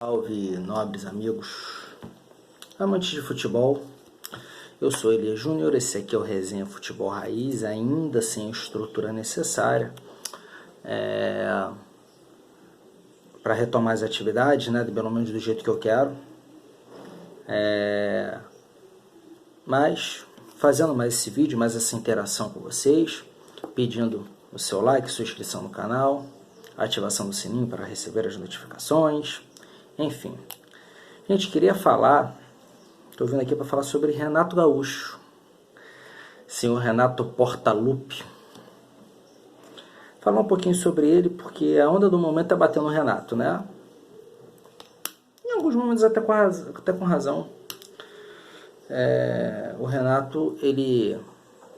Salve, nobres amigos, amantes de futebol. Eu sou Elias Júnior, esse aqui é o Resenha Futebol Raiz, ainda sem a estrutura necessária para retomar as atividades, né, pelo menos do jeito que eu quero. Mas fazendo mais esse vídeo, mais essa interação com vocês, pedindo o seu like, sua inscrição no canal, ativação do sininho para receber as notificações, enfim. Gente, queria falar, estou vindo aqui para falar sobre Renato Gaúcho, senhor Renato Portaluppi. Falar um pouquinho sobre ele, porque a onda do momento está batendo no Renato, né? Em alguns momentos até com razão. O Renato, ele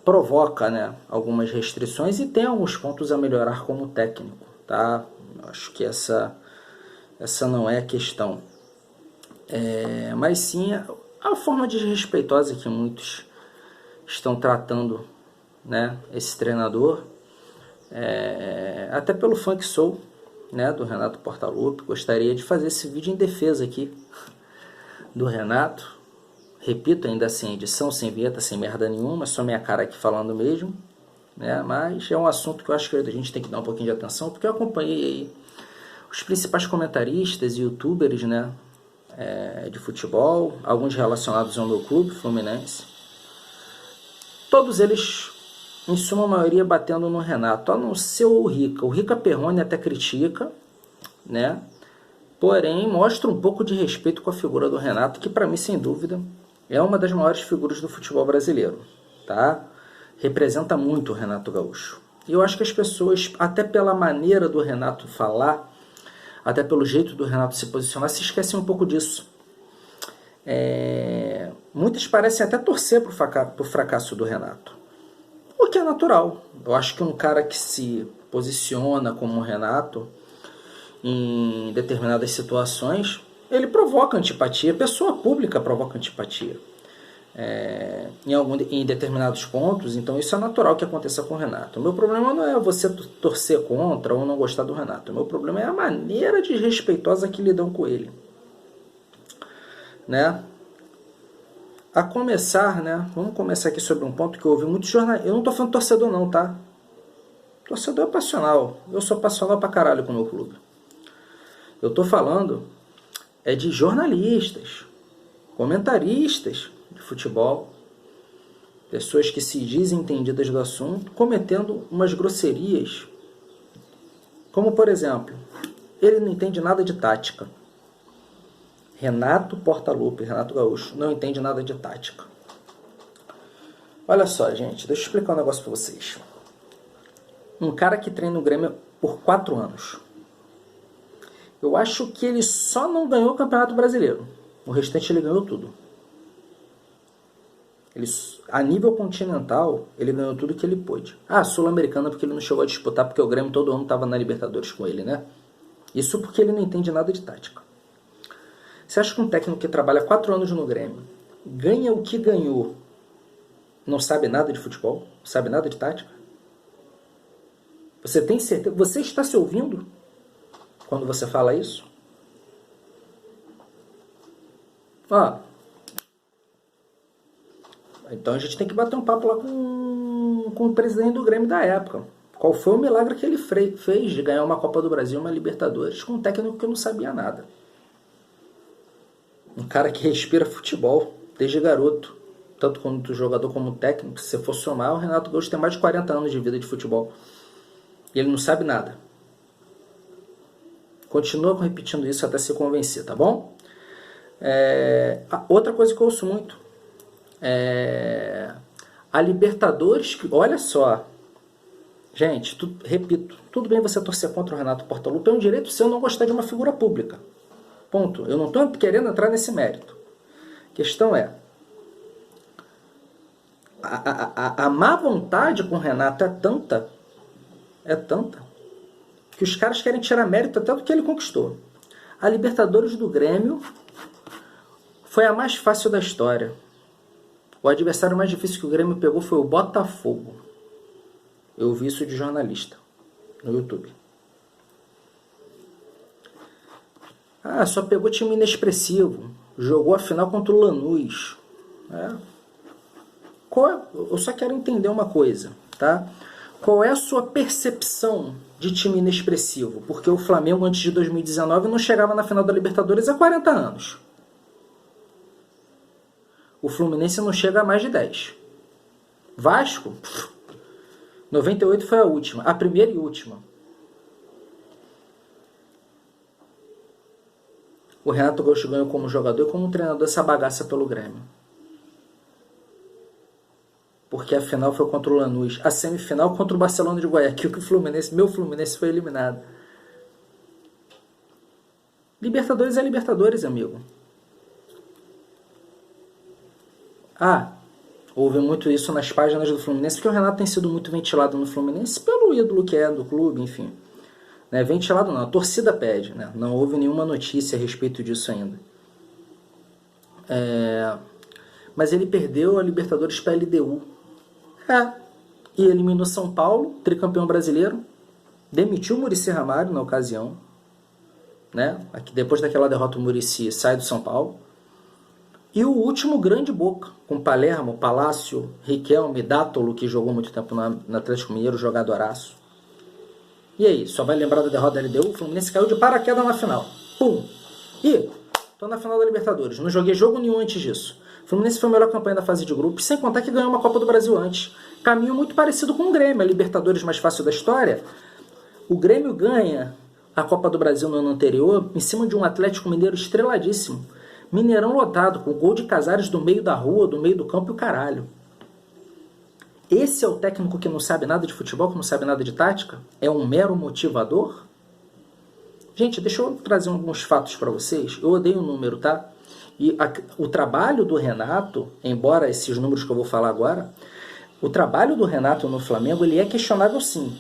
provoca, né, algumas restrições e tem alguns pontos a melhorar como técnico, tá? Acho que essa não é a questão. Mas sim a forma desrespeitosa que muitos estão tratando, né, esse treinador, até pelo fã que sou, né, do Renato Portaluppi. Gostaria de fazer esse vídeo em defesa aqui do Renato. Repito, ainda sem edição, sem vinheta, sem merda nenhuma, só minha cara aqui falando mesmo, né? Mas é um assunto que eu acho que a gente tem que dar um pouquinho de atenção, porque eu acompanhei aí os principais comentaristas e youtubers, né, de futebol, alguns relacionados ao meu clube, Fluminense. Todos eles, em suma maioria, batendo no Renato, a não ser o Rica. O Rica Perrone até critica, né? Porém, mostra um pouco de respeito com a figura do Renato, que para mim, sem dúvida, é uma das maiores figuras do futebol brasileiro, tá? Representa muito o Renato Gaúcho. E eu acho que as pessoas, até pela maneira do Renato falar, até pelo jeito do Renato se posicionar, se esquecem um pouco disso. Muitas parecem até torcer pro fracasso do Renato, o que é natural. Eu acho que um cara que se posiciona como o Renato em determinadas situações, ele provoca antipatia, pessoa pública provoca antipatia em determinados pontos. Então isso é natural que aconteça com o Renato. O meu problema não é você torcer contra ou não gostar do Renato. O meu problema é a maneira desrespeitosa que lidam com ele, né? A começar, né? Vamos começar aqui sobre um ponto que eu ouvi muitos jornalistas. Eu não tô falando torcedor não, tá? Torcedor é passional. Eu sou passional pra caralho com o meu clube. Eu tô falando de jornalistas, comentaristas de futebol, pessoas que se dizem entendidas do assunto, cometendo umas grosserias, como por exemplo, ele não entende nada de tática. Renato Portaluppi, Renato Gaúcho, não entende nada de tática. Olha só, gente, deixa eu explicar um negócio para vocês. Um cara que treina no Grêmio por 4 anos. Eu acho que ele só não ganhou o Campeonato Brasileiro. O restante ele ganhou tudo. A nível continental, ele ganhou tudo que ele pôde. Sul-Americana porque ele não chegou a disputar, porque o Grêmio todo ano estava na Libertadores com ele, né? Isso porque ele não entende nada de tática. Você acha que um técnico que trabalha 4 anos no Grêmio ganha o que ganhou, não sabe nada de futebol? Não sabe nada de tática? Você tem certeza? Você está se ouvindo quando você fala isso? Então a gente tem que bater um papo lá com o presidente do Grêmio da época. Qual foi o milagre que ele fez de ganhar uma Copa do Brasil e uma Libertadores com um técnico que não sabia nada? Um cara que respira futebol desde garoto, tanto como jogador como técnico. Se você for somar, o Renato Gaúcho tem mais de 40 anos de vida de futebol e ele não sabe nada. Continua repetindo isso até se convencer, tá bom? Outra coisa que eu ouço muito a Libertadores, olha só, gente, repito, tudo bem você torcer contra o Renato Portaluppi, é um direito seu não gostar de uma figura pública, ponto. Eu não estou querendo entrar nesse mérito. A questão é a má vontade com o Renato é tanta que os caras querem tirar mérito até do que ele conquistou. A Libertadores do Grêmio foi a mais fácil da história. O adversário mais difícil que o Grêmio pegou foi o Botafogo. Eu vi isso de jornalista no YouTube. Ah, só pegou time inexpressivo. Jogou a final contra o Lanús. Eu só quero entender uma coisa, tá? Qual é a sua percepção de time inexpressivo? Porque o Flamengo, antes de 2019, não chegava na final da Libertadores há 40 anos. O Fluminense não chega a mais de 10. Vasco, 98 foi a última, a primeira e última. O Renato Gaúcho ganhou como jogador e como treinador essa bagaça pelo Grêmio. Porque a final foi contra o Lanús. A semifinal contra o Barcelona de Guayaquil, que o Fluminense, meu Fluminense, foi eliminado. Libertadores é Libertadores, amigo. Ah, houve muito isso nas páginas do Fluminense, porque o Renato tem sido muito ventilado no Fluminense pelo ídolo que é do clube, enfim. Né, ventilado não, a torcida pede, né? Não houve nenhuma notícia a respeito disso ainda. Mas ele perdeu a Libertadores para a LDU. E eliminou São Paulo, tricampeão brasileiro. Demitiu o Muricy Ramalho na ocasião. Né? Depois daquela derrota, o Muricy sai do São Paulo. E o último grande Boca, com Palermo, Palácio, Riquelme, Dátolo, que jogou muito tempo no Atlético Mineiro, jogadoraço. E aí, só vai lembrar da derrota da LDU? O Fluminense caiu de paraquedas na final. Pum! E tô na final da Libertadores. Não joguei jogo nenhum antes disso. O Fluminense foi a melhor campanha da fase de grupos, sem contar que ganhou uma Copa do Brasil antes. Caminho muito parecido com o Grêmio, a Libertadores mais fácil da história. O Grêmio ganha a Copa do Brasil no ano anterior em cima de um Atlético Mineiro estreladíssimo. Mineirão lotado, com gol de Casares do meio da rua, do meio do campo e o caralho. Esse é o técnico que não sabe nada de futebol, que não sabe nada de tática? É um mero motivador? Gente, deixa eu trazer alguns fatos para vocês. Eu odeio o número, tá? E o trabalho do Renato, embora esses números que eu vou falar agora, o trabalho do Renato no Flamengo, ele é questionável sim,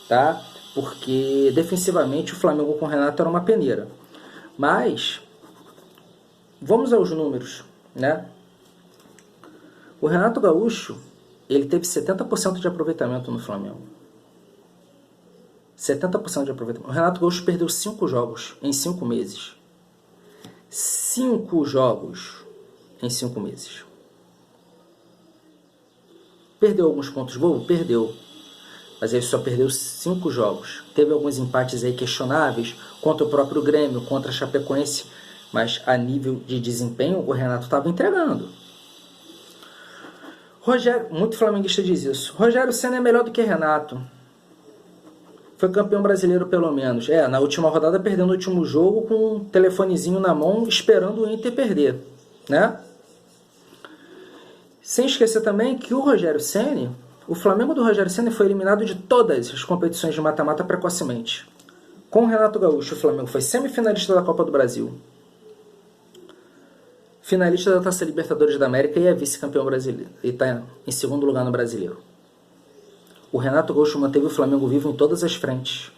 tá? Porque defensivamente o Flamengo com o Renato era uma peneira. Mas vamos aos números, né? O Renato Gaúcho, ele teve 70% de aproveitamento no Flamengo. 70% de aproveitamento. O Renato Gaúcho perdeu 5 jogos em 5 meses. 5 jogos em 5 meses. Perdeu alguns pontos bons? Perdeu. Mas ele só perdeu 5 jogos. Teve alguns empates aí questionáveis contra o próprio Grêmio, contra a Chapecoense. Mas a nível de desempenho, o Renato estava entregando. Muito flamenguista diz isso. Rogério Ceni é melhor do que Renato. Foi campeão brasileiro pelo menos. Na última rodada perdendo o último jogo com um telefonezinho na mão esperando o Inter perder, né? Sem esquecer também que o Flamengo do Rogério Ceni foi eliminado de todas as competições de mata-mata precocemente. Com o Renato Gaúcho, o Flamengo foi semifinalista da Copa do Brasil, finalista da Taça Libertadores da América e é vice-campeão brasileiro. E está em segundo lugar no Brasileiro. O Renato Gaúcho manteve o Flamengo vivo em todas as frentes.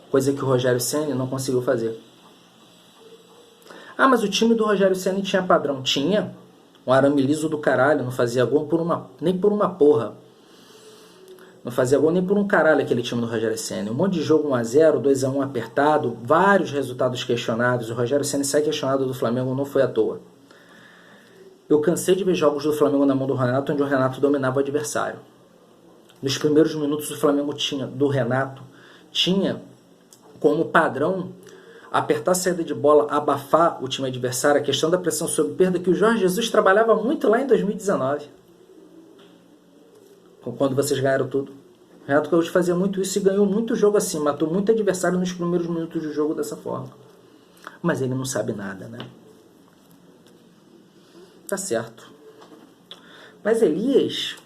Coisa que o Rogério Ceni não conseguiu fazer. Mas o time do Rogério Ceni tinha padrão. Tinha. Um arame liso do caralho. Não fazia gol nem por uma porra. Não fazia gol nem por um caralho aquele time do Rogério Ceni. Um monte de jogo 1-0, 2-1 apertado. Vários resultados questionados. O Rogério Ceni sai questionado do Flamengo, não foi à toa. Eu cansei de ver jogos do Flamengo na mão do Renato, onde o Renato dominava o adversário. Nos primeiros minutos o Flamengo do Renato tinha como padrão apertar a saída de bola, abafar o time adversário, a questão da pressão sob perda, que o Jorge Jesus trabalhava muito lá em 2019. Quando vocês ganharam tudo. O Renato Gaúcho fazia muito isso e ganhou muito jogo assim, matou muito adversário nos primeiros minutos do jogo dessa forma. Mas ele não sabe nada, né? Tá certo. Mas Elias...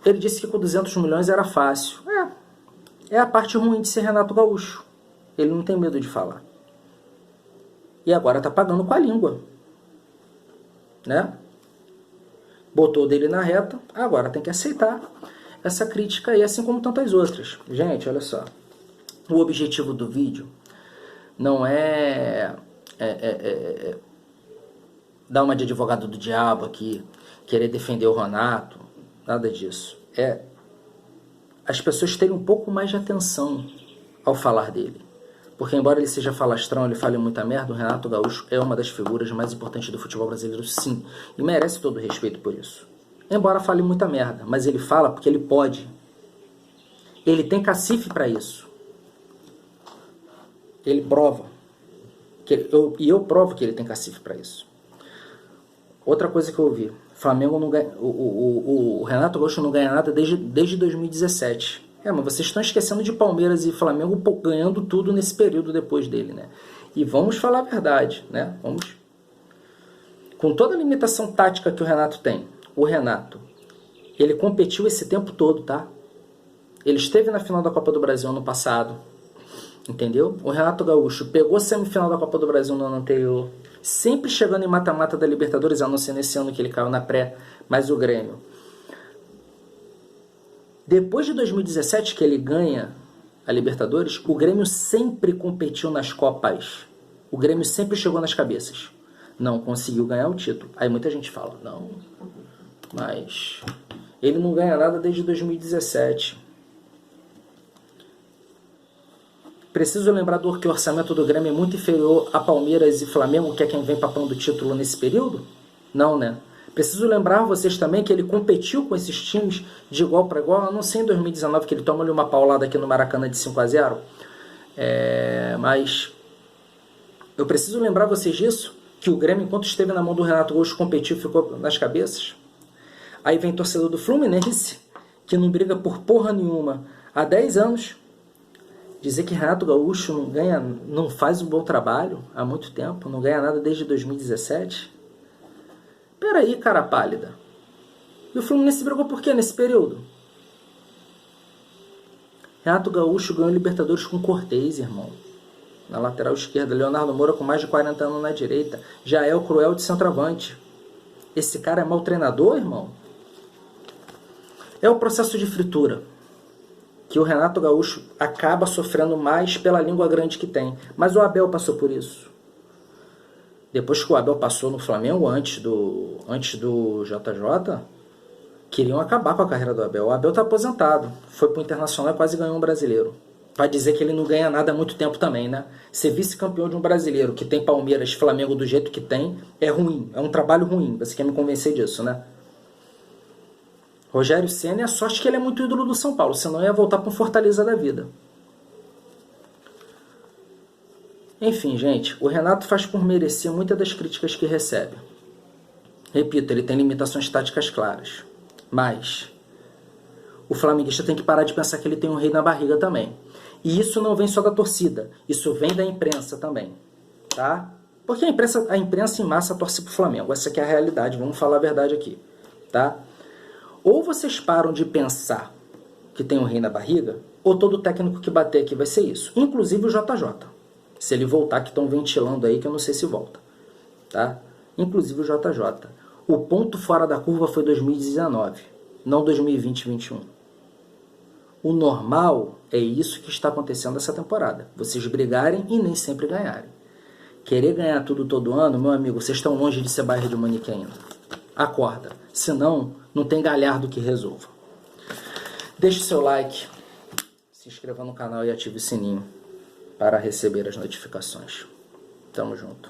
ele disse que com 200 milhões era fácil. É a parte ruim de ser Renato Gaúcho. Ele não tem medo de falar. E agora tá pagando com a língua, né? Botou o dele na reta, agora tem que aceitar essa crítica aí, assim como tantas outras. Gente, olha só. O objetivo do vídeo não é dar uma de advogado do diabo aqui, querer defender o Renato, nada disso. As pessoas terem um pouco mais de atenção ao falar dele. Porque embora ele seja falastrão, ele fale muita merda, o Renato Gaúcho é uma das figuras mais importantes do futebol brasileiro, sim. E merece todo o respeito por isso. Embora fale muita merda, mas ele fala porque ele pode. Ele tem cacife para isso. Ele prova. E eu provo que ele tem cacife para isso. Outra coisa que eu ouvi. Flamengo não ganha, o Renato Gaúcho não ganha nada desde 2017. Mas vocês estão esquecendo de Palmeiras e Flamengo ganhando tudo nesse período depois dele, né? E vamos falar a verdade, né? Com toda a limitação tática que o Renato tem, o Renato, ele competiu esse tempo todo, tá? Ele esteve na final da Copa do Brasil ano passado, entendeu? O Renato Gaúcho pegou a semifinal da Copa do Brasil no ano anterior, sempre chegando em mata-mata da Libertadores, a não ser nesse ano que ele caiu na pré, mas o Grêmio. Depois de 2017, que ele ganha a Libertadores, o Grêmio sempre competiu nas Copas. O Grêmio sempre chegou nas cabeças. Não conseguiu ganhar o título. Aí muita gente fala, não, mas ele não ganha nada desde 2017. Preciso lembrar que o orçamento do Grêmio é muito inferior a Palmeiras e Flamengo, que é quem vem papando o título nesse período? Não, né? Preciso lembrar vocês também que ele competiu com esses times de igual para igual, a não ser em 2019, que ele toma-lhe uma paulada aqui no Maracanã de 5-0. Mas eu preciso lembrar vocês disso, que o Grêmio, enquanto esteve na mão do Renato Gaúcho, competiu e ficou nas cabeças. Aí vem torcedor do Fluminense, que não briga por porra nenhuma há 10 anos, dizer que Renato Gaúcho não faz um bom trabalho há muito tempo, não ganha nada desde 2017. Peraí, cara pálida. E o Fluminense brigou por quê nesse período? Renato Gaúcho ganhou Libertadores com Cortez, irmão. Na lateral esquerda. Leonardo Moura com mais de 40 anos na direita. Jael Cruel de centroavante. Esse cara é mau treinador, irmão? É o processo de fritura, que o Renato Gaúcho acaba sofrendo mais pela língua grande que tem. Mas o Abel passou por isso. Depois que o Abel passou no Flamengo, antes do JJ, queriam acabar com a carreira do Abel. O Abel está aposentado. Foi pro Internacional e quase ganhou um brasileiro. Para dizer que ele não ganha nada há muito tempo também, né? Ser vice-campeão de um brasileiro que tem Palmeiras e Flamengo do jeito que tem, é ruim. É um trabalho ruim. Você quer me convencer disso, né? Rogério Ceni, é a sorte que ele é muito ídolo do São Paulo, senão ia voltar para um Fortaleza da vida. Enfim, gente, o Renato faz por merecer muitas das críticas que recebe. Repito, ele tem limitações táticas claras. Mas o flamenguista tem que parar de pensar que ele tem um rei na barriga também. E isso não vem só da torcida, isso vem da imprensa também. Tá? Porque a imprensa em massa torce pro Flamengo. Essa aqui é a realidade, vamos falar a verdade aqui. Tá? Ou vocês param de pensar que tem um rei na barriga, ou todo técnico que bater aqui vai ser isso. Inclusive o JJ. Se ele voltar, que estão ventilando aí, que eu não sei se volta. Tá? Inclusive o JJ. O ponto fora da curva foi 2019, não 2020-21. O normal é isso que está acontecendo essa temporada. Vocês brigarem e nem sempre ganharem. Querer ganhar tudo todo ano, meu amigo, vocês estão longe de ser Bayern de Munique ainda. Acorda. Senão, não tem Galhardo que resolva. Deixe o seu like, se inscreva no canal e ative o sininho para receber as notificações. Tamo junto.